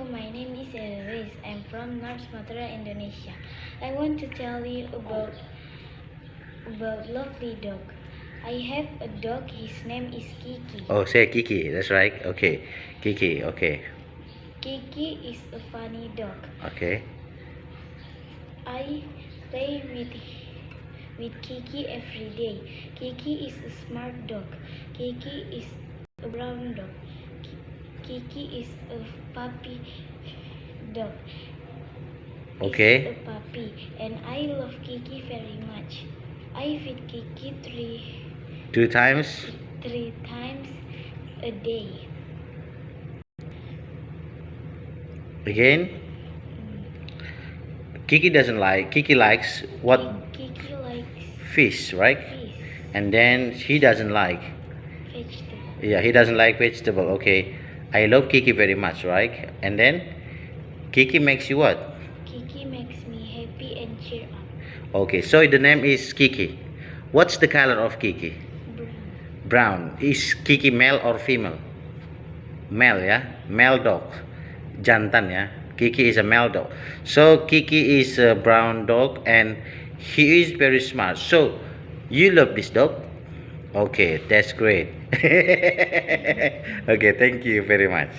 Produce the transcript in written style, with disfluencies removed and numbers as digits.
Hello, my name is Edelweis. I'm from North Sumatera, Indonesia. I want to tell you about lovely dog. I have a dog. His name is Kiki. Oh, say Kiki. That's right. Okay, Kiki. Okay, Kiki is a funny dog. okay, I play with Kiki every day. Kiki is a smart dog. Kiki is a brown dog. Kiki is a puppy dog. okay. Is a puppy, and I love Kiki very much. I feed Kiki Two times. three times a day. Again. Kiki doesn't like. Kiki likes what? Kiki likes Fish, right? fish, And then he doesn't like. vegetable. Yeah, he doesn't like vegetable. Okay. I love Kiki very much, right? And then Kiki makes you what? Kiki makes me happy and cheer up. Okay, so the name is Kiki. What's the color of Kiki? Brown. Brown. Is Kiki male or female? Male, yeah? Male dog. Jantan, yeah? Kiki is a male dog. So Kiki is a brown dog and he is very smart. So you love this dog? Okay, that's great. Okay, thank you very much.